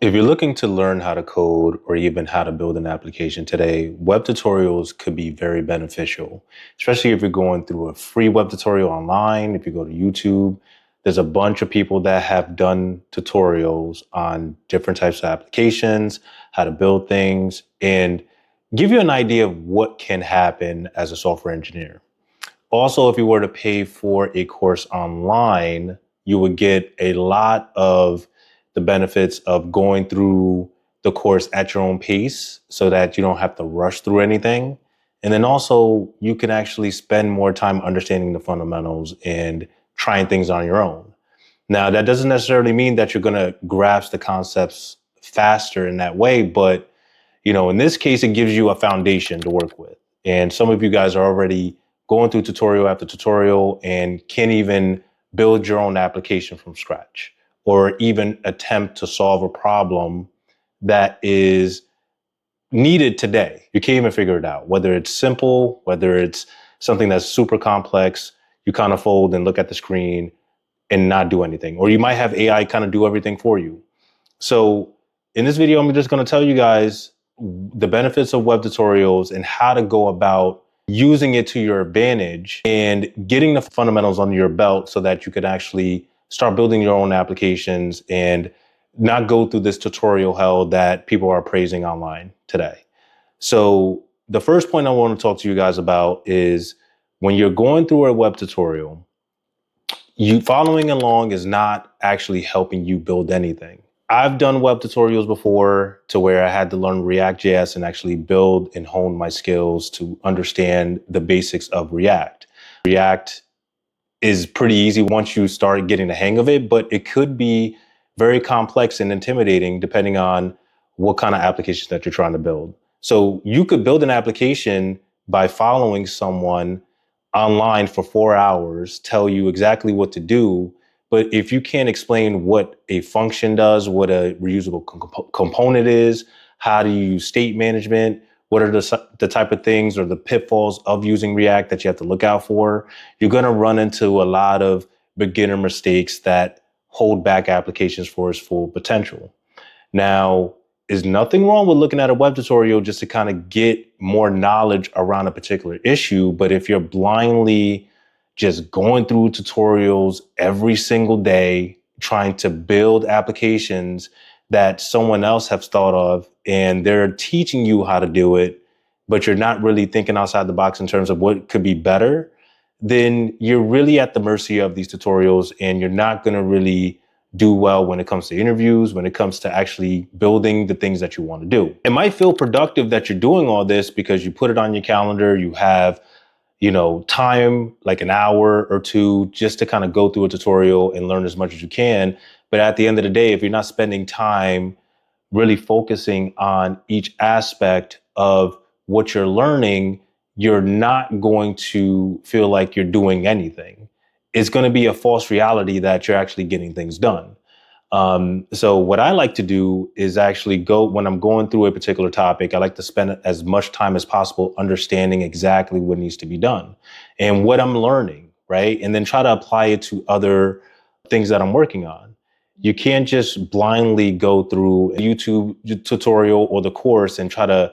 If you're looking to learn how to code or even how to build an application today, web tutorials could be very beneficial, especially if you're going through a free web tutorial online. If you go to YouTube, there's a bunch of people that have done tutorials on different types of applications, how to build things, and give you an idea of what can happen as a software engineer. Also, if you were to pay for a course online, you would get a lot of the benefits of going through the course at your own pace so that you don't have to rush through anything. And then also, you can actually spend more time understanding the fundamentals and trying things on your own. Now, that doesn't necessarily mean that you're going to grasp the concepts faster in that way, but in this case, it gives you a foundation to work with. And some of you guys are already going through tutorial after tutorial and can't even build your own application from scratch or even attempt to solve a problem that is needed today. You can't even figure it out, whether it's simple, whether it's something that's super complex. You kind of fold and look at the screen and not do anything. Or you might have AI kind of do everything for you. So in this video, I'm just going to tell you guys the benefits of web tutorials and how to go about using it to your advantage and getting the fundamentals under your belt so that you can actually start building your own applications and not go through this tutorial hell that people are praising online today. So the first point I want to talk to you guys about is when you're going through a web tutorial, you following along is not actually helping you build anything. I've done web tutorials before to where I had to learn React.js and actually build and hone my skills to understand the basics of React. React is pretty easy once you start getting the hang of it, but it could be very complex and intimidating depending on what kind of application that you're trying to build. So you could build an application by following someone online for 4 hours, tell you exactly what to do. But if you can't explain what a function does, what a reusable component is, how do you use state management, what are the type of things or the pitfalls of using React that you have to look out for, you're going to run into a lot of beginner mistakes that hold back applications for its full potential. Now, there's nothing wrong with looking at a web tutorial just to kind of get more knowledge around a particular issue. But if you're blindly just going through tutorials every single day, trying to build applications that someone else has thought of, and they're teaching you how to do it, but you're not really thinking outside the box in terms of what could be better, then you're really at the mercy of these tutorials and you're not going to really do well when it comes to interviews, when it comes to actually building the things that you want to do. It might feel productive that you're doing all this because you put it on your calendar, you have time, like an hour or two, just to kind of go through a tutorial and learn as much as you can. But at the end of the day, if you're not spending time really focusing on each aspect of what you're learning, you're not going to feel like you're doing anything. It's going to be a false reality that you're actually getting things done. So what I like to do is actually when I'm going through a particular topic, I like to spend as much time as possible understanding exactly what needs to be done and what I'm learning, right? And then try to apply it to other things that I'm working on. You can't just blindly go through a YouTube tutorial or the course and try to,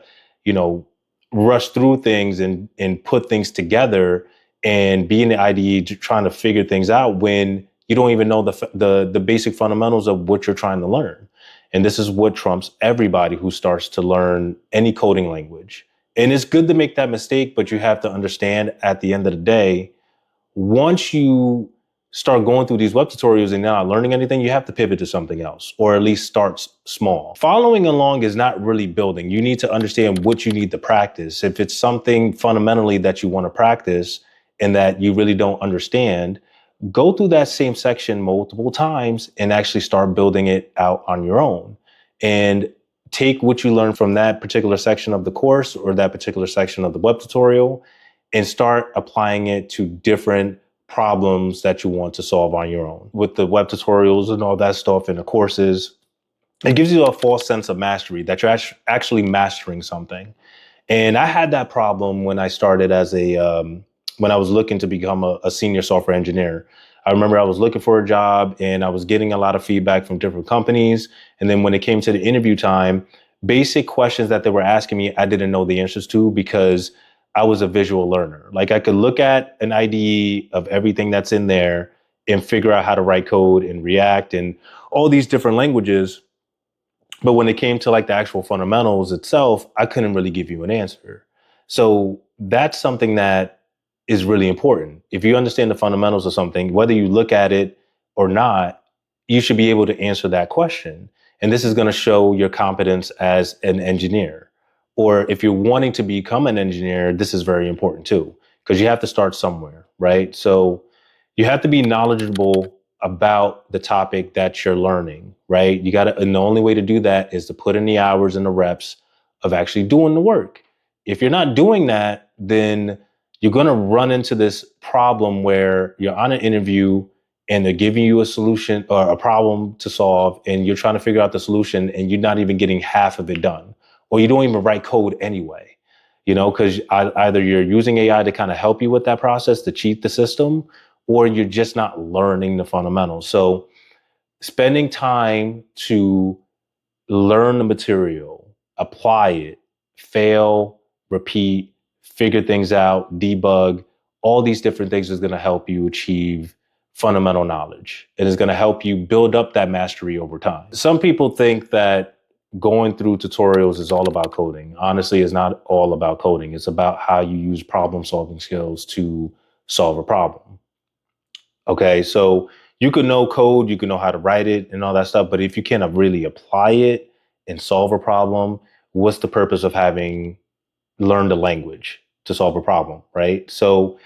rush through things and put things together and be in the IDE trying to figure things out when you don't even know the basic fundamentals of what you're trying to learn. And this is what trumps everybody who starts to learn any coding language. And it's good to make that mistake, but you have to understand at the end of the day, once you start going through these web tutorials and not learning anything, you have to pivot to something else, or at least start small. Following along is not really building. You need to understand what you need to practice. If it's something fundamentally that you want to practice and that you really don't understand, go through that same section multiple times and actually start building it out on your own. And take what you learn from that particular section of the course or that particular section of the web tutorial and start applying it to different problems that you want to solve on your own. With the web tutorials and all that stuff and the courses, it gives you a false sense of mastery that you're actually mastering something. And I had that problem when I started when I was looking to become a senior software engineer. I remember I was looking for a job and I was getting a lot of feedback from different companies. And then when it came to the interview time, basic questions that they were asking me, I didn't know the answers to because I was a visual learner. Like I could look at an IDE of everything that's in there and figure out how to write code and React and all these different languages. But when it came to like the actual fundamentals itself, I couldn't really give you an answer. So that's something that is really important. If you understand the fundamentals of something, whether you look at it or not, you should be able to answer that question. And this is going to show your competence as an engineer. Or if you're wanting to become an engineer, this is very important too, because you have to start somewhere, right? So you have to be knowledgeable about the topic that you're learning, right? You got to, and the only way to do that is to put in the hours and the reps of actually doing the work. If you're not doing that, then you're going to run into this problem where you're on an interview and they're giving you a solution or a problem to solve, and you're trying to figure out the solution and you're not even getting half of it done, or you don't even write code anyway, because either you're using AI to kind of help you with that process to cheat the system, or you're just not learning the fundamentals. So spending time to learn the material, apply it, fail, repeat, figure things out, debug, all these different things is going to help you achieve fundamental knowledge. It is going to help you build up that mastery over time. Some people think that going through tutorials is all about coding. Honestly, it's not all about coding. It's about how you use problem solving skills to solve a problem. Okay, so you could know code, you can know how to write it and all that stuff, but if you can't really apply it and solve a problem, what's the purpose of having learned a language to solve a problem, right? So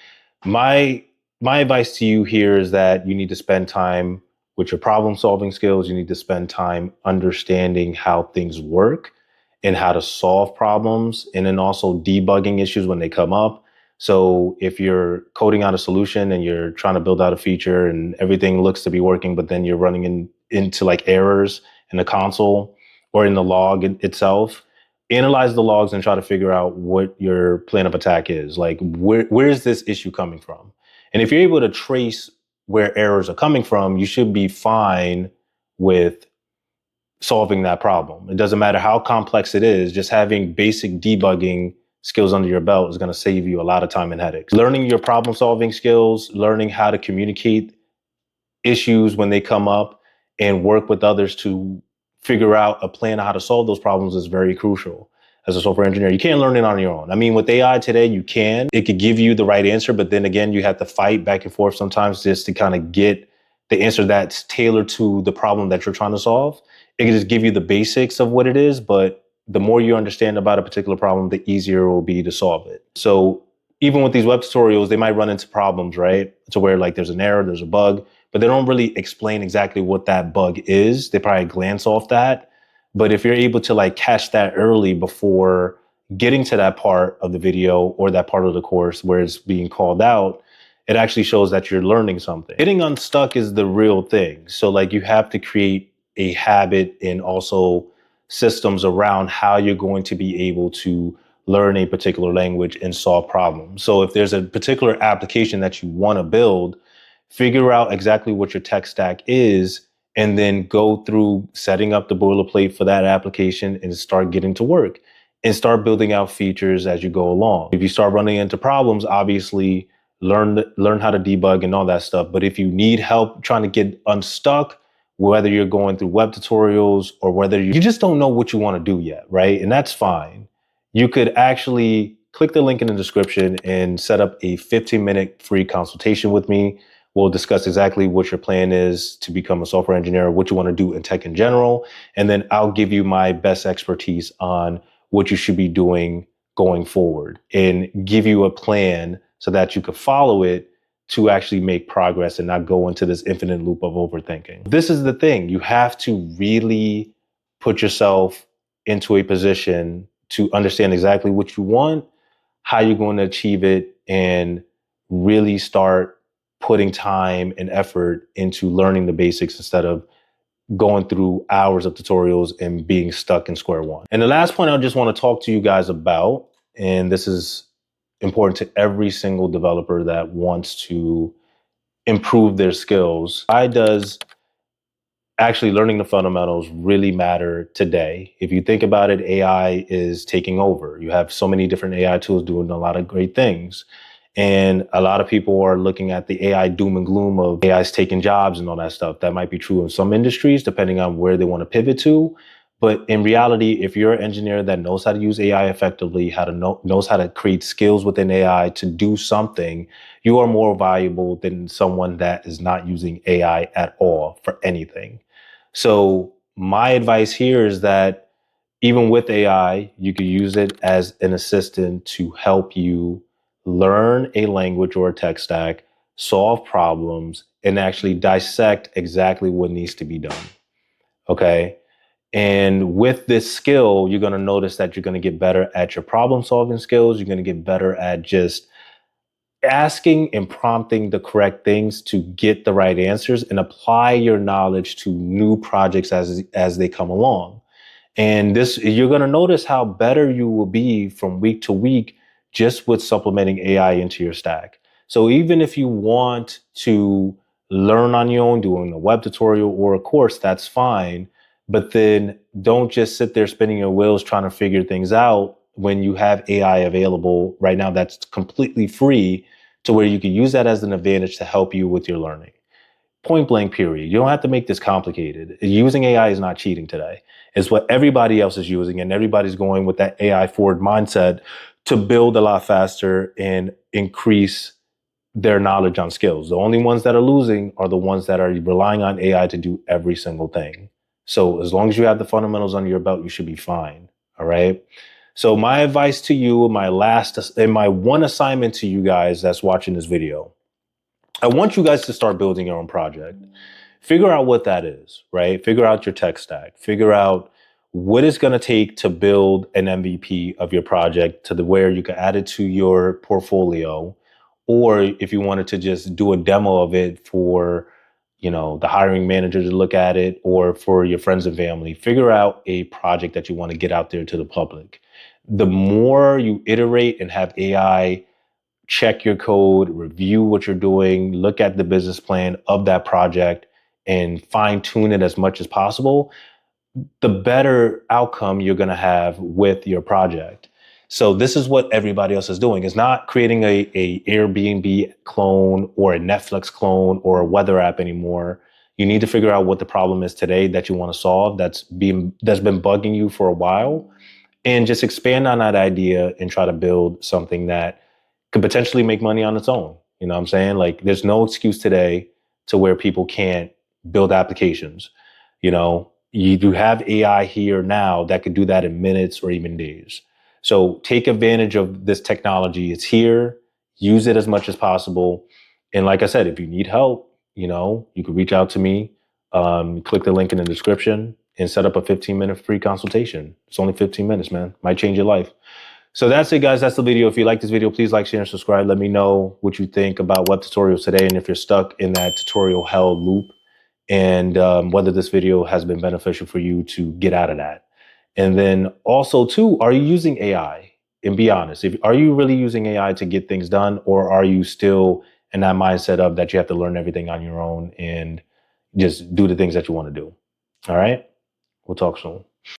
my my advice to you here is that you need to spend time with your problem solving skills. You need to spend time understanding how things work and how to solve problems, and then also debugging issues when they come up. So if you're coding out a solution and you're trying to build out a feature and everything looks to be working, but then you're running into like errors in the console or in the log itself, analyze the logs and try to figure out what your plan of attack is. Like, where is this issue coming from? And if you're able to trace where errors are coming from, you should be fine with solving that problem. It doesn't matter how complex it is, just having basic debugging skills under your belt is going to save you a lot of time and headaches. Learning your problem solving skills, learning how to communicate issues when they come up and work with others to figure out a plan on how to solve those problems is very crucial. As a software engineer, you can't learn it on your own. I mean, with AI today, you can. It could give you the right answer, but then again, you have to fight back and forth sometimes just to kind of get the answer that's tailored to the problem that you're trying to solve. It can just give you the basics of what it is, but the more you understand about a particular problem, the easier it will be to solve it. So even with these web tutorials, they might run into problems, right? To where like there's an error, there's a bug, but they don't really explain exactly what that bug is. They probably glance off that. But if you're able to like catch that early before getting to that part of the video or that part of the course where it's being called out, it actually shows that you're learning something. Getting unstuck is the real thing. So like you have to create a habit and also systems around how you're going to be able to learn a particular language and solve problems. So if there's a particular application that you want to build, figure out exactly what your tech stack is, and then go through setting up the boilerplate for that application and start getting to work and start building out features as you go along. If you start running into problems, obviously learn how to debug and all that stuff. But if you need help trying to get unstuck, whether you're going through web tutorials or whether you just don't know what you want to do yet, right? And that's fine. You could actually click the link in the description and set up a 15-minute free consultation with me. We'll discuss exactly what your plan is to become a software engineer, what you want to do in tech in general. And then I'll give you my best expertise on what you should be doing going forward and give you a plan so that you could follow it to actually make progress and not go into this infinite loop of overthinking. This is the thing. You have to really put yourself into a position to understand exactly what you want, how you're going to achieve it, and really start putting time and effort into learning the basics instead of going through hours of tutorials and being stuck in square one. And the last point I just want to talk to you guys about, and this is important to every single developer that wants to improve their skills. Why does actually learning the fundamentals really matter today? If you think about it, AI is taking over. You have so many different AI tools doing a lot of great things. And a lot of people are looking at the AI doom and gloom of AI's taking jobs and all that stuff. That might be true in some industries, depending on where they want to pivot to. But in reality, if you're an engineer that knows how to use AI effectively, knows how to create skills within AI to do something, you are more valuable than someone that is not using AI at all for anything. So my advice here is that even with AI, you could use it as an assistant to help you learn a language or a tech stack, solve problems, and actually dissect exactly what needs to be done. Okay. And with this skill, you're going to notice that you're going to get better at your problem solving skills. You're going to get better at just asking and prompting the correct things to get the right answers and apply your knowledge to new projects as they come along. And this, you're going to notice how better you will be from week to week just with supplementing AI into your stack. So even if you want to learn on your own, doing a web tutorial or a course, that's fine. But then don't just sit there spinning your wheels trying to figure things out when you have AI available right now that's completely free to where you can use that as an advantage to help you with your learning. Point blank, period. You don't have to make this complicated. Using AI is not cheating today. It's what everybody else is using, and everybody's going with that AI forward mindset to build a lot faster and increase their knowledge on skills. The only ones that are losing are the ones that are relying on AI to do every single thing. So as long as you have the fundamentals under your belt, you should be fine. All right. So my advice to you, my one assignment to you guys that's watching this video, I want you guys to start building your own project. Figure out what that is, right? Figure out your tech stack. Figure out what it's going to take to build an MVP of your project to the where you can add it to your portfolio. Or if you wanted to just do a demo of it for, the hiring manager to look at it, or for your friends and family, figure out a project that you want to get out there to the public. The more you iterate and have AI check your code, review what you're doing, look at the business plan of that project, and fine tune it as much as possible, the better outcome you're going to have with your project. So this is what everybody else is doing. It's not creating a Airbnb clone or a Netflix clone or a weather app anymore. You need to figure out what the problem is today that you want to solve that's been bugging you for a while, and just expand on that idea and try to build something that could potentially make money on its own. You know what I'm saying? Like, there's no excuse today to where people can't build applications. You do have AI here now that could do that in minutes or even days. So take advantage of this technology. It's here. Use it as much as possible. And like I said, if you need help, you could reach out to me. Click the link in the description and set up a 15-minute free consultation. It's only 15 minutes, man. Might change your life. So that's it, guys. That's the video. If you like this video, please like, share, and subscribe. Let me know what you think about web tutorials today, and if you're stuck in that tutorial hell loop, and whether this video has been beneficial for you to get out of that. And then also, too, are you using AI? And be honest. Are you really using AI to get things done, or are you still in that mindset of that you have to learn everything on your own and just do the things that you want to do? All right. We'll talk soon.